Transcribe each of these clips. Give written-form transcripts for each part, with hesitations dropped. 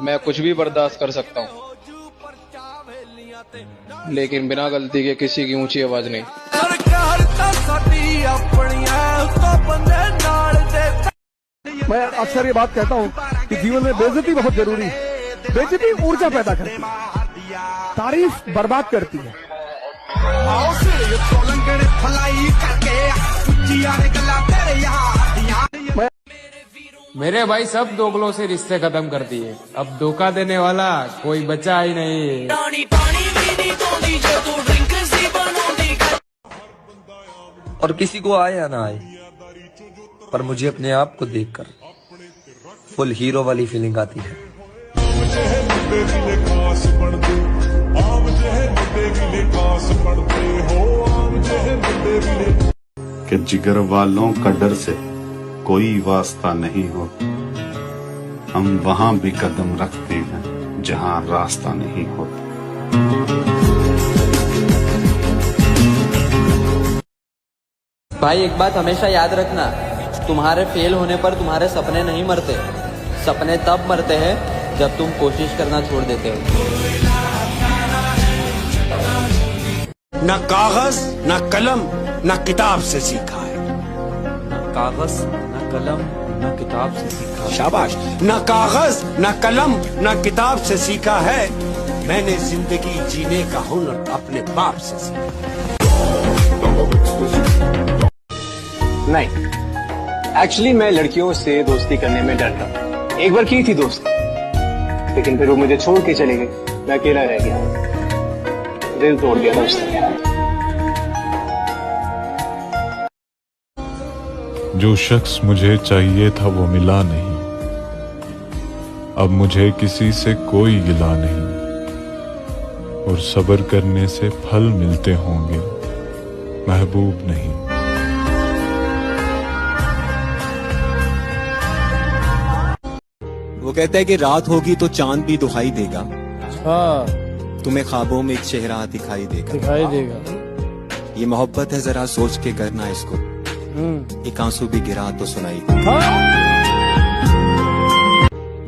मैं कुछ भी बर्दाश्त कर सकता हूँ, लेकिन बिना गलती के किसी की ऊंची आवाज नहीं। मैं अक्सर ये बात कहता हूँ कि जीवन में बेइज्जती बहुत जरूरी है। बेइज्जती ऊर्जा पैदा करती है, तारीफ बर्बाद करती है। मेरे भाई सब दोगलों से रिश्ते खत्म कर दिए, अब धोखा देने वाला कोई बचा ही नहीं। और किसी को आए या ना आए, पर मुझे अपने आप को देखकर फुल हीरो वाली फीलिंग आती है। कि जिगर वालों का डर से कोई वास्ता नहीं हो, हम वहां भी कदम रखते हैं जहां रास्ता नहीं होता। भाई एक बात हमेशा याद रखना, तुम्हारे फेल होने पर तुम्हारे सपने नहीं मरते, सपने तब मरते हैं जब तुम कोशिश करना छोड़ देते हो। न कागज न कलम न किताब से सीखा है, न कागज न कलम न किताब से सीखा। शाबाश। न कागज न कलम न किताब से सीखा है, मैंने जिंदगी जीने का हुनर अपने बाप से सीखा। नहीं, एक्चुअली मैं लड़कियों से दोस्ती करने में डरता हूँ। एक बार की थी दोस्ती, लेकिन फिर वो मुझे छोड़ के चले गए, मैं अकेला रह गया, दिल तोड़ दिया उसने। जो शख्स मुझे चाहिए था वो मिला नहीं, अब मुझे किसी से कोई गिला नहीं, और सब्र करने से फल मिलते होंगे, महबूब नहीं। वो कहता है कि रात होगी तो चांद भी दुहाई देगा, हाँ तुम्हें ख्वाबों में एक चेहरा दिखाई देगा। ये मोहब्बत है, जरा सोच के करना इसको, एक आंसू भी गिरा तो सुनाई देगा।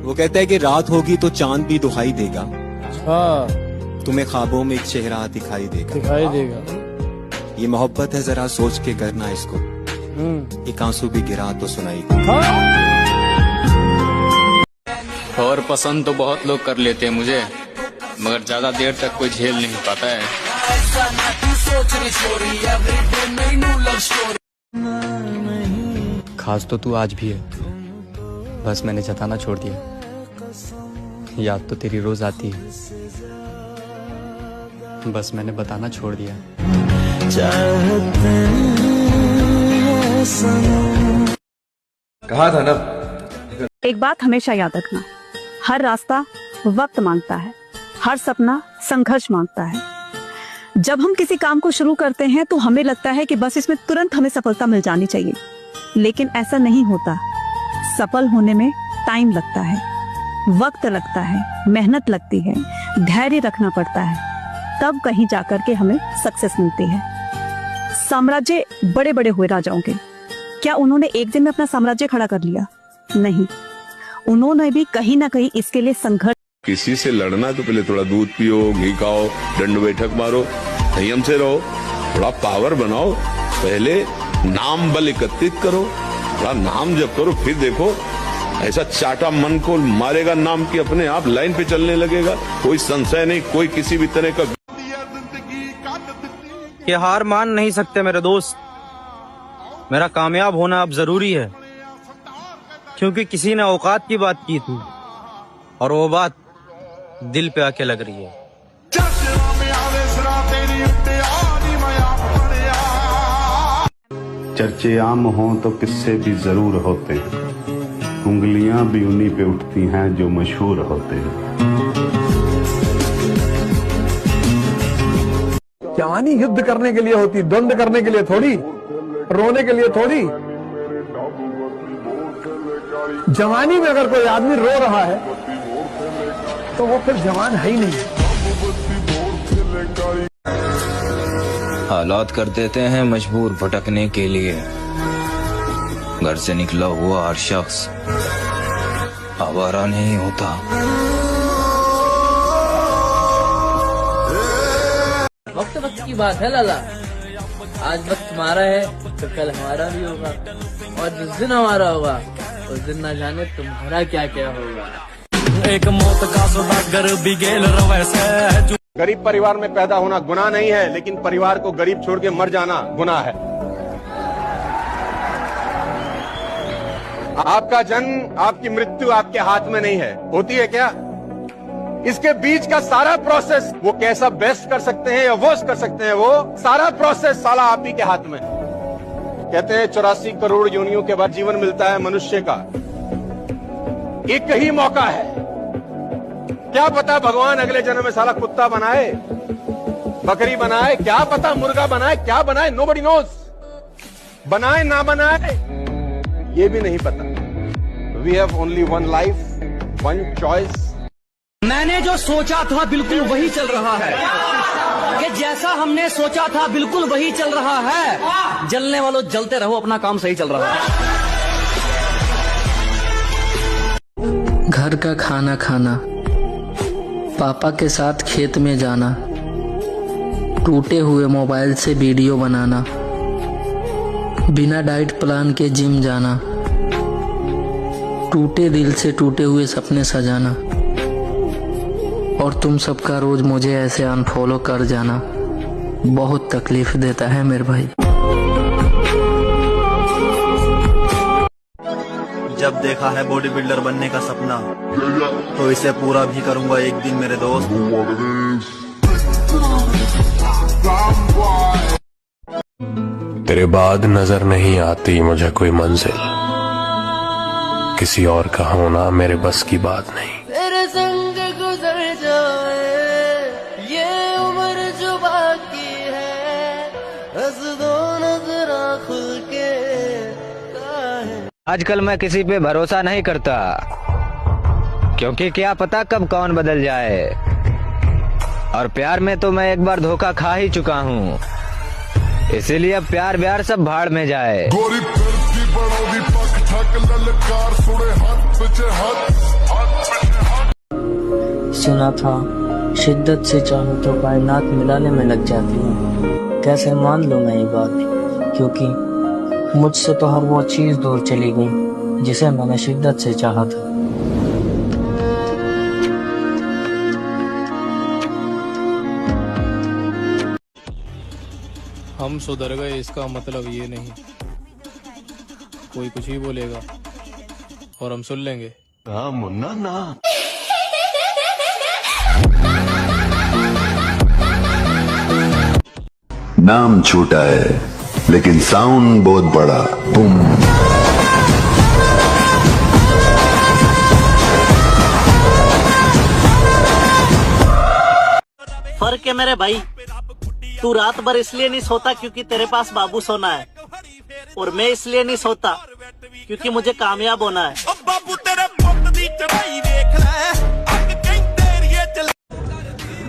वो कहता है कि रात होगी तो चांद भी दुहाई देगा, हाँ तुम्हें ख्वाबों में एक चेहरा दिखाई देगा। ये मोहब्बत है, जरा सोच के करना इसको, एक आंसू भी गिरा तो सुनाई देगा। और पसंद तो बहुत लोग कर लेते हैं मुझे, मगर ज्यादा देर तक कोई झेल नहीं पाता है। खास तो तू आज भी है, बस मैंने जताना छोड़ दिया। याद तो तेरी रोज आती है, बस मैंने बताना छोड़ दिया। कहा था ना, एक बात हमेशा याद रखना, हर रास्ता वक्त मांगता है, हर सपना संघर्ष मांगता है। जब हम किसी काम को शुरू करते हैं तो हमें लगता है कि बस इसमें तुरंत हमें सफलता मिल जानी चाहिए, लेकिन ऐसा नहीं होता। सफल होने में टाइम लगता है, वक्त लगता है, मेहनत लगती है, धैर्य रखना पड़ता है, तब कहीं जाकर के हमें सक्सेस मिलती है। साम्राज्य बड़े बड़े हुए राजाओं के, क्या उन्होंने एक दिन में अपना साम्राज्य खड़ा कर लिया? नहीं, उन्होंने भी कहीं ना कहीं इसके लिए संघर्ष। किसी से लड़ना तो पहले थोड़ा दूध पियो, घी खाओ, दंड बैठक मारो, संयम से रहो, थोड़ा पावर बनाओ, पहले नाम बल एकत्रित करो, थोड़ा नाम जप करो, फिर देखो ऐसा चाटा मन को मारेगा नाम की अपने आप लाइन पे चलने लगेगा। कोई संशय नहीं, कोई किसी भी तरह का। ये हार मान नहीं सकते मेरे दोस्त, मेरा कामयाब होना अब जरूरी है, क्योंकि किसी ने औकात की बात की थी और वो बात दिल पे आके लग रही है। चर्चे आम हों तो किस्से भी जरूर होते हैं, उंगलियां भी उन्हीं पे उठती हैं जो मशहूर होते हैं। जवानी युद्ध करने के लिए होती, द्वंद्व करने के लिए थोड़ी, रोने के लिए थोड़ी। जवानी में अगर कोई आदमी रो रहा है तो वो फिर जवान है ही नहीं। हालात कर देते हैं मजबूर भटकने के लिए। घर से निकला हुआ हर शख्स आवारा नहीं होता। वक्त वक्त की बात है लाला, आज वक्त तुम्हारा है तो कल हमारा भी होगा, और जिस दिन हमारा होगा उस दिन ना जाने तुम्हारा क्या क्या होगा। एक मौत का सौदागर भी गेल रवैसे। गरीब परिवार में पैदा होना गुनाह नहीं है, लेकिन परिवार को गरीब छोड़ के मर जाना गुनाह है। आपका जन्म, आपकी मृत्यु आपके हाथ में नहीं है, होती है क्या? इसके बीच का सारा प्रोसेस, वो कैसा बेस्ट कर सकते हैं या वर्स्ट कर सकते हैं, वो सारा प्रोसेस साला आप ही के हाथ में। कहते हैं 84 करोड़ योनियों के बाद जीवन मिलता है मनुष्य का, एक ही मौका है। क्या पता भगवान अगले जन्म में साला कुत्ता बनाए, बकरी बनाए, क्या पता मुर्गा बनाए, क्या बनाए, नोबडी नोज। बनाए ना बनाए ये भी नहीं पता। We have only one life, one choice. मैंने जो सोचा था बिल्कुल वही चल रहा है, कि जैसा हमने सोचा था बिल्कुल वही चल रहा है। जलने वालों जलते रहो, अपना काम सही चल रहा है। घर का खाना खाना, पापा के साथ खेत में जाना, टूटे हुए मोबाइल से वीडियो बनाना, बिना डाइट प्लान के जिम जाना, टूटे दिल से टूटे हुए सपने सजाना, और तुम सबका रोज मुझे ऐसे अनफॉलो कर जाना बहुत तकलीफ देता है मेरे भाई। जब देखा है बॉडी बिल्डर बनने का सपना, तो इसे पूरा भी करूंगा एक दिन मेरे दोस्त। तेरे बाद नजर नहीं आती मुझे कोई मंजिल, किसी और का होना मेरे बस की बात नहीं। तेरे संग गुजर जाए ये उम्र जो बाकी है, हंस दो नजरा खुल के। आजकल मैं किसी पे भरोसा नहीं करता, क्योंकि क्या पता कब कौन बदल जाए। और प्यार में तो मैं एक बार धोखा खा ही चुका हूँ, इसीलिए अब प्यार ब्यार सब भाड़ में जाए। सुना था शिद्दत से चाहूं तो कायनात मिलाने में लग जाती है। कैसे मान लूं मैं ये बात, क्योंकि मुझसे तो हर वो चीज दूर चली गई जिसे मैंने शिद्दत से चाहा था। हम सुधर गए इसका मतलब ये नहीं कोई कुछ ही बोलेगा और हम सुन लेंगे। मुन्ना ना नाम छोटा है लेकिन साउंड बहुत बड़ा, बूम। फर्क है मेरे भाई, तू रात भर इसलिए नहीं सोता क्योंकि तेरे पास बाबू सोना है, और मैं इसलिए नहीं सोता क्योंकि मुझे कामयाब होना है।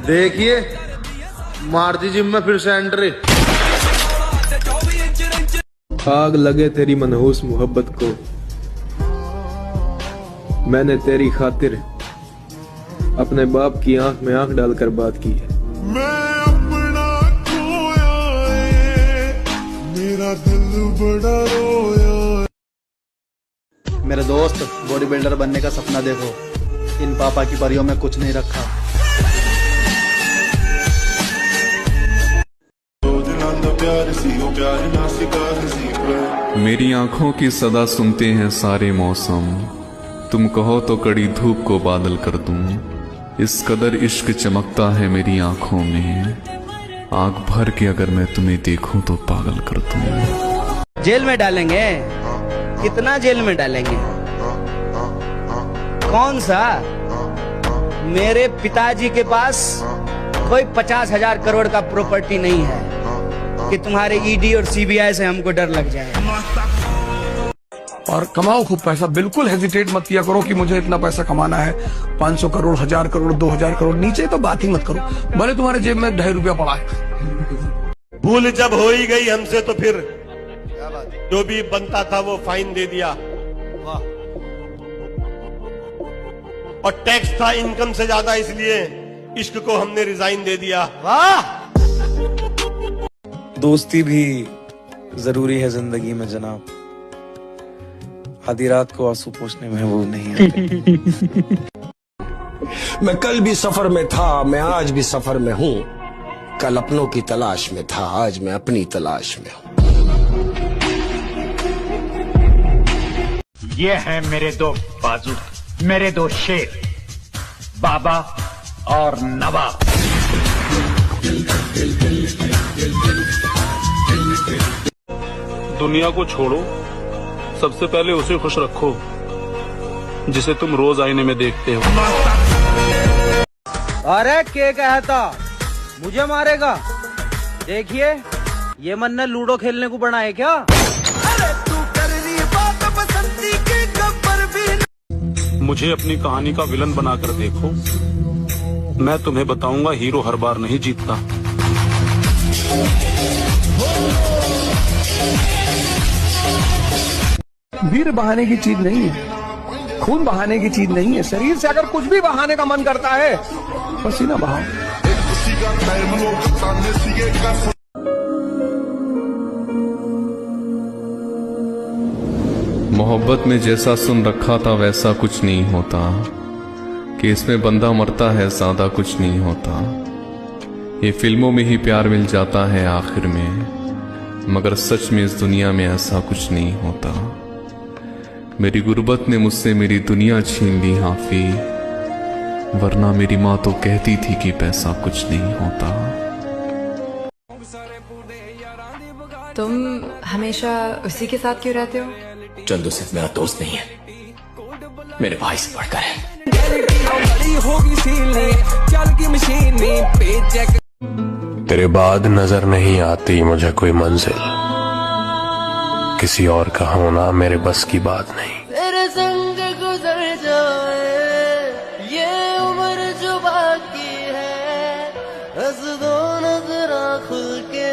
देखिए मार दी जिम में फिर से एंट्री। आग लगे तेरी मनहूस मोहब्बत को, मैंने तेरी खातिर अपने बाप की आंख में आंख डालकर बात की है। मैं अपना खोया है, मेरा दिल बड़ा रोया। मेरे दोस्त, बॉडी बिल्डर बनने का सपना देखो, इन पापा की परियों में कुछ नहीं रखा। मेरी आंखों की सदा सुनते हैं सारे मौसम, तुम कहो तो कड़ी धूप को बादल कर दूं। इस कदर इश्क चमकता है मेरी आंखों में, आंख भर के अगर मैं तुम्हें देखूं तो पागल कर दूं। जेल में डालेंगे? कितना जेल में डालेंगे? कौन सा? मेरे पिताजी के पास कोई 50,000 करोड़ का प्रॉपर्टी नहीं है कि तुम्हारे ईडी और सीबीआई से हमको डर लग जाए। और कमाओ खूब पैसा, बिल्कुल हेजिटेट मत किया करो कि मुझे इतना पैसा कमाना है, 500 करोड़, 1000 करोड़, 2000 करोड़, नीचे तो बात ही मत करो, भले तुम्हारे जेब में 2.5 रुपया पड़ा है। भूल जब हो ही गई हमसे तो फिर जो भी बनता था वो फाइन दे दिया। और टैक्स था इनकम से ज्यादा, इसलिए इश्क को हमने रिजाइन दे दिया। वाह। दोस्ती भी जरूरी है जिंदगी में जनाब, आधी रात को आंसू पोंछने में वो नहीं आते। मैं कल भी सफर में था, मैं आज भी सफर में हूँ। कल अपनों की तलाश में था, आज मैं अपनी तलाश में हूँ। ये हैं मेरे दो बाजू, मेरे दो शेर, बाबा और नवाब। दुनिया को छोड़ो, सबसे पहले उसे खुश रखो जिसे तुम रोज आईने में देखते हो। अरे के कहता मुझे मारेगा? देखिए ये मन ने लूडो खेलने को बना है क्या? मुझे अपनी कहानी का विलन बनाकर देखो, मैं तुम्हें बताऊंगा हीरो हर बार नहीं जीतता। वीर बहाने की चीज नहीं है, खून बहाने की चीज नहीं है। शरीर से अगर कुछ भी बहाने का मन करता है, पसीना बहाओ। मोहब्बत में जैसा सुन रखा था वैसा कुछ नहीं होता, कि इसमें बंदा मरता है ज्यादा कुछ नहीं होता। ये फिल्मों में ही प्यार मिल जाता है आखिर में, मगर सच में इस दुनिया में ऐसा कुछ नहीं होता। मेरी गुर्बत ने मुझसे मेरी दुनिया छीन ली हाफी, वरना मेरी माँ तो कहती थी कि पैसा कुछ नहीं होता। तुम हमेशा उसी के साथ क्यों रहते हो? चंदू सिर्फ मेरा दोस्त नहीं है, मेरे भाई से बढ़कर है। तेरे बाद नजर नहीं आती मुझे कोई मंजिल, किसी और का होना मेरे बस की बात नहीं। तेरे संग गुजर जाए ये उम्र जो बाकी है, हंस दो नजरा खुल के।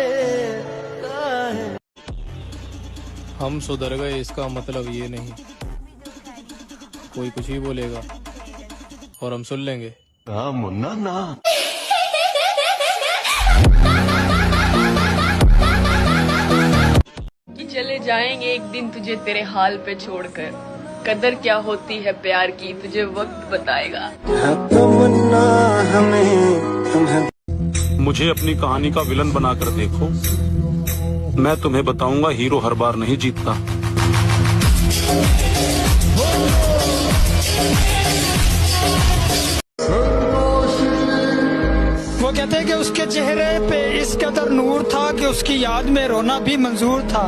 हम सुधर गए इसका मतलब ये नहीं कोई कुछ ही बोलेगा और हम सुन लेंगे। मुन्ना ना कि चले जाएंगे एक दिन तुझे तेरे हाल पे छोड़कर, कदर क्या होती है प्यार की तुझे वक्त बताएगा। मुझे अपनी कहानी का विलन बनाकर देखो, मैं तुम्हें बताऊंगा हीरो हर बार नहीं जीतता। वो कहते कि उसके चेहरे पे इस कदर नूर था कि उसकी याद में रोना भी मंजूर था।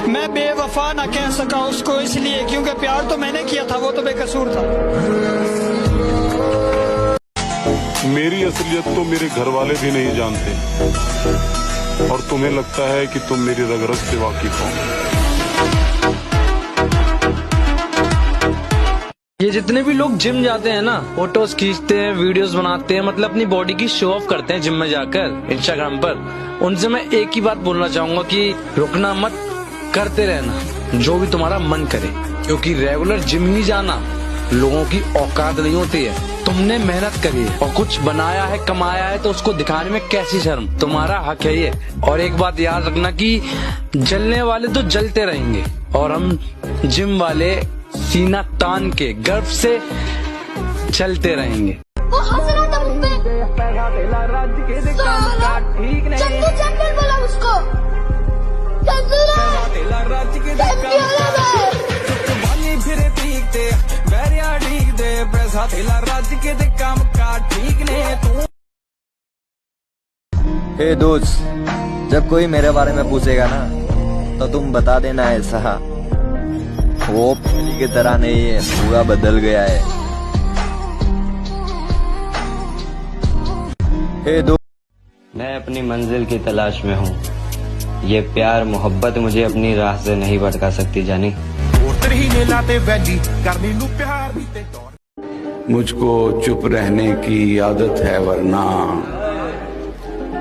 मैं बेवफा ना कह सका उसको इसलिए क्योंकि प्यार तो मैंने किया था, वो तो बेकसूर था। मेरी असलियत तो मेरे घर वाले भी नहीं जानते और तुम्हें लगता है कि तुम मेरी रग रग से वाकिफ हो। ये जितने भी लोग जिम जाते हैं ना, फोटोज खींचते हैं, वीडियोस बनाते हैं, मतलब अपनी बॉडी की शो ऑफ करते हैं जिम में जाकर इंस्टाग्राम पर, उनसे मैं एक ही बात बोलना चाहूंगा कि रुकना मत, करते रहना जो भी तुम्हारा मन करे, क्योंकि रेगुलर जिम ही जाना लोगों की औकात नहीं होती है। तुमने मेहनत करी है और कुछ बनाया है, कमाया है, तो उसको दिखाने में कैसी शर्म, तुम्हारा हक है ये। और एक बात याद रखना कि जलने वाले तो जलते रहेंगे और हम जिम वाले सीना तान के गर्व से चलते रहेंगे। वो हंस रहा था मुझ पे, चंदू चंदू बोला उसको, चंदू हे दोस्त, जब कोई मेरे बारे में पूछेगा ना तो तुम बता देना ऐसा, वो पहले की तरह नहीं है, पूरा बदल गया है। हे दोस्त, मैं अपनी मंजिल की तलाश में हूँ, ये प्यार मोहब्बत मुझे अपनी राह से नहीं भटका सकती जानी। मुझको चुप रहने की आदत है, वरना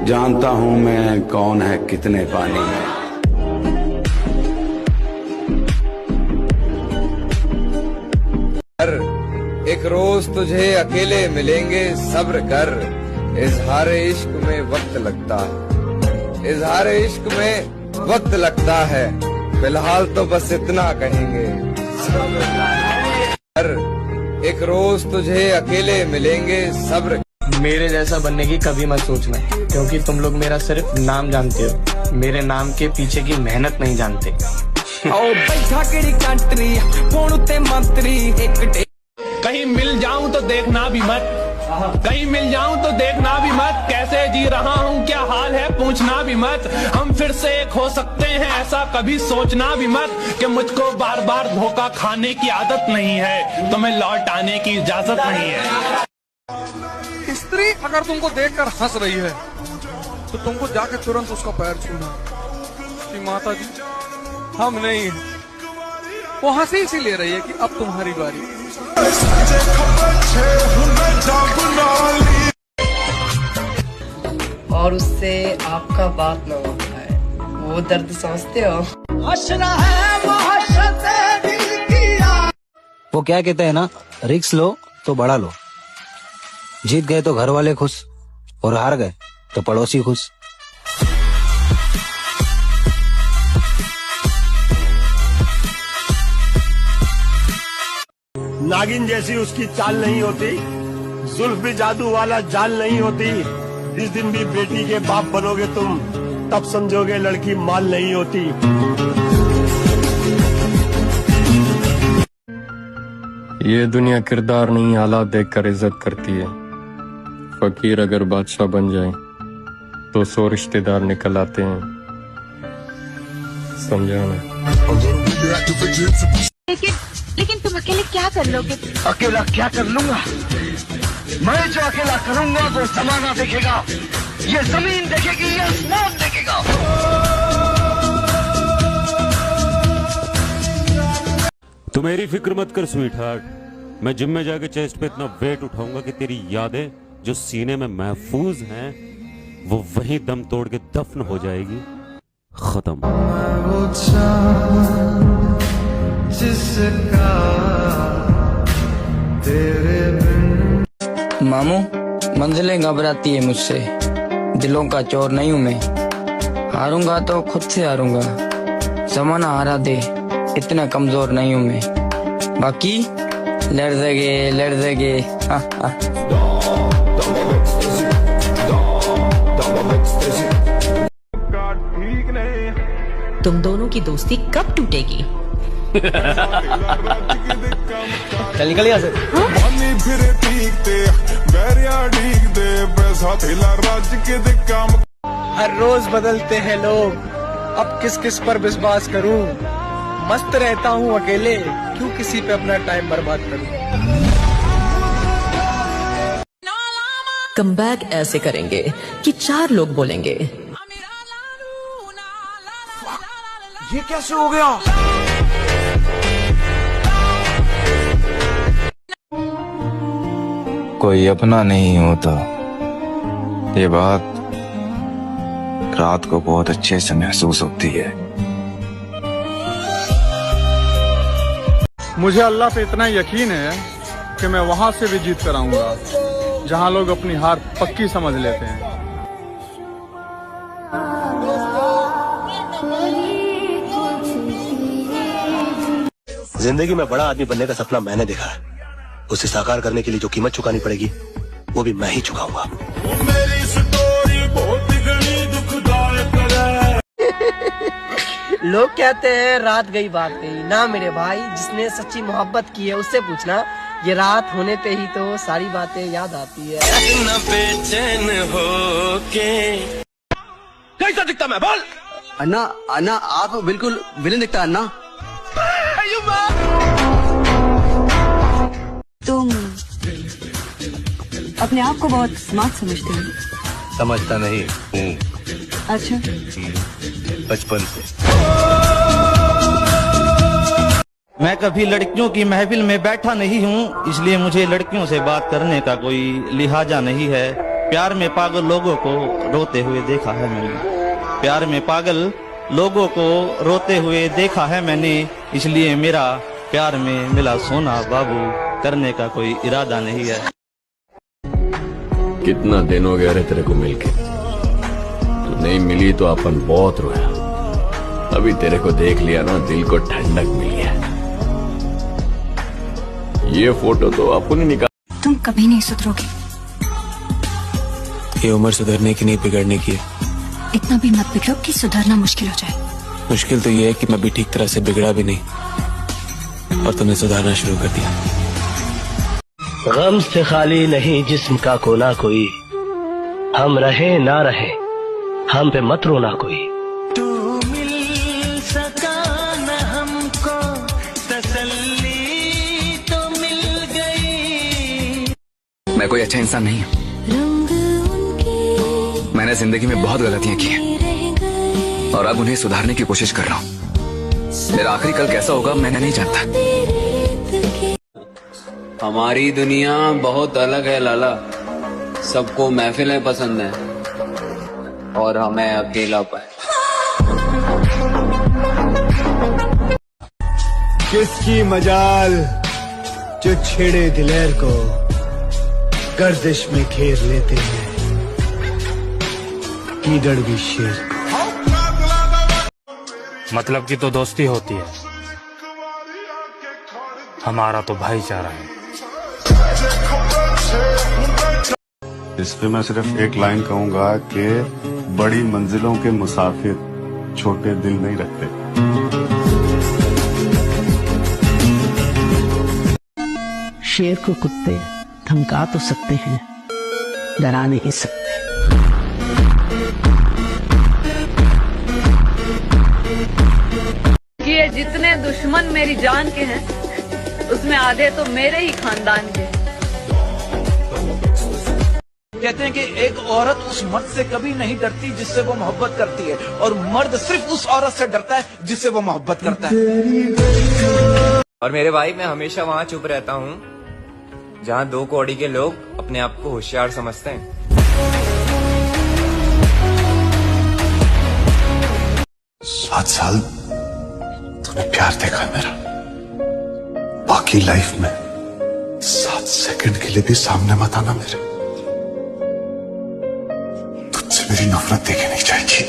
जानता हूं मैं कौन है कितने पानी में। एक एक रोज तुझे अकेले मिलेंगे, सब्र कर, इजहार इश्क में वक्त लगता है, इजहार इश्क में वक्त लगता है, फिलहाल तो बस इतना कहेंगे, सब्र कर, एक रोज तुझे अकेले मिलेंगे, सब्र। मेरे जैसा बनने की कभी मत सोचना, क्योंकि तुम लोग मेरा सिर्फ नाम जानते हो, मेरे नाम के पीछे की मेहनत नहीं जानते। कहीं मिल जाऊं तो देखना भी मत, कहीं मिल जाऊं तो देखना भी मत, कैसे जी रहा हूं क्या हाल है पूछना भी मत, हम फिर से एक हो सकते हैं ऐसा कभी सोचना भी मत, कि मुझको बार बार धोखा खाने की आदत नहीं है, तुम्हें लौट आने की इजाजत नहीं है। स्त्री अगर तुमको देखकर हंस रही है तो तुमको जाके तुरंत उसका पैर छूना कि माता जी हम नहीं, वो हंसी इसी ले रही है कि अब तुम्हारी बारी। और उससे आपका बात ना हो पाए, वो दर्द समझते हो। वो क्या कहते हैं ना, रिस्क लो तो बड़ा लो। जीत गए तो घर वाले खुश, और हार गए तो पड़ोसी खुश। नागिन जैसी उसकी चाल नहीं होती, जुल्फ भी जादू वाला जाल नहीं होती, जिस दिन भी बेटी के बाप बनोगे तुम, तब समझोगे लड़की माल नहीं होती। ये दुनिया किरदार नहीं हालात देखकर इज्जत करती है। फकीर अगर बादशाह बन जाए तो 100 रिश्तेदार निकल आते हैं, समझा ना। लेकिन तुम अकेले क्या कर लोगे? अकेला क्या कर लूंगा? मैं जो अकेला करूंगा वो जमाना देखेगा, ये जमीन देखेगी, ये आसमान देखेगा। तू मेरी फिक्र मत कर स्वीट हार्ट, मैं जिम में जाके चेस्ट पे इतना वेट उठाऊंगा कि तेरी यादें जो सीने में महफूज हैं वो वहीं दम तोड़ के दफन हो जाएगी, खत्म। मामू मंजिलें घबराती है मुझसे, दिलों का चोर नहीं हूं मैं, हारूंगा तो खुद से हारूंगा, जमाना हारा दे इतना कमजोर नहीं हूं मैं, बाकी लड़ देंगे। तुम दोनों की दोस्ती कब टूटेगी? चल निकल यहाँ से। हर रोज बदलते हैं लोग, अब किस किस पर विश्वास करूं, मस्त रहता हूं अकेले, क्यों किसी पे अपना टाइम बर्बाद करूं। कमबैक ऐसे करेंगे कि 4 लोग बोलेंगे ये कैसे हो गया? कोई अपना नहीं होता, ये बात रात को बहुत अच्छे से महसूस होती है। मुझे अल्लाह पे इतना यकीन है कि मैं वहां से भी जीत कर आऊंगा जहां लोग अपनी हार पक्की समझ लेते हैं। जिंदगी में बड़ा आदमी बनने का सपना मैंने देखा है, उसे साकार करने के लिए जो कीमत चुकानी पड़ेगी वो भी मैं ही चुकाऊंगा। मेरी स्टोरी बहुत दुखदायक है। लोग कहते हैं रात गई बात गई, ना मेरे भाई, जिसने सच्ची मोहब्बत की है उससे पूछना, ये रात होने पे ही तो सारी बातें याद आती है। न बेचैन होके कैसा दिखता मैं, बोल। अन्ना अन्ना आप बिल्कुल विलेन दिखता अन्ना। तुम अपने आप को बहुत स्मार्ट समझते हो? समझता नहीं हूँ। अच्छा, बचपन से। मैं कभी लड़कियों की महफिल में बैठा नहीं हूँ, इसलिए मुझे लड़कियों से बात करने का कोई लिहाजा नहीं है। प्यार में पागल लोगों को रोते हुए देखा है मैंने, प्यार में पागल लोगों को रोते हुए देखा है मैंने, इसलिए मेरा प्यार में मिला सोना बाबू करने का कोई इरादा नहीं है। कितना दिन हो गया रे तेरे को मिलके, तू नहीं मिली तो अपन बहुत रोया। अभी तेरे को देख लिया ना, दिल को ठंडक मिली है। ये फोटो तो अपन ही निकाल। तुम कभी नहीं सुधरोगे। ये उम्र सुधरने की नहीं, बिगड़ने की है। इतना भी मत बिगड़ो कि सुधरना मुश्किल हो जाए। मुश्किल तो ये है कि मैं भी ठीक तरह से बिगड़ा भी नहीं और तुमने सुधारना शुरू कर दिया। गम से खाली नहीं जिस्म का कोना कोई, हम रहे ना रहे हम पे मत रोना कोई। तू मिल सका न हमको, तसल्ली तो मिल गई। मैं कोई अच्छा इंसान नहीं हूँ। मैंने जिंदगी में बहुत गलतियां की हैं और अब उन्हें सुधारने की कोशिश कर रहा हूँ। मेरा आखिरी कल कैसा होगा मैंने नहीं जानता। हमारी दुनिया बहुत अलग है लाला। सबको महफिलें पसंद है और हमें अकेलापन। किसकी मजाल जो छेड़े दिलेर को गर्दिश में घेर लेते हैं कीदड़ भी शेर। मतलब की तो दोस्ती होती है, हमारा तो भाईचारा है। इस पे मैं सिर्फ एक लाइन कहूंगा कि बड़ी मंजिलों के मुसाफिर छोटे दिल नहीं रखते। शेर को कुत्ते धमका तो सकते हैं, डरा नहीं सकते। ये जितने दुश्मन मेरी जान के हैं, उसमें आधे तो मेरे ही खानदान के हैं। कहते हैं कि एक औरत उस मर्द से कभी नहीं डरती जिससे वो मोहब्बत करती है, और मर्द सिर्फ उस औरत से डरता है जिससे वो मोहब्बत करता है। और मेरे भाई, मैं हमेशा वहाँ चुप रहता हूँ जहाँ 2 कौड़ी के लोग अपने आप को होशियार समझते हैं। 7 साल तूने प्यार देखा मेरा, बाकी लाइफ में 7 सेकंड के लिए भी सामने मत आना मेरे। तुझसे मेरी नफरत देखी नहीं जाएगी।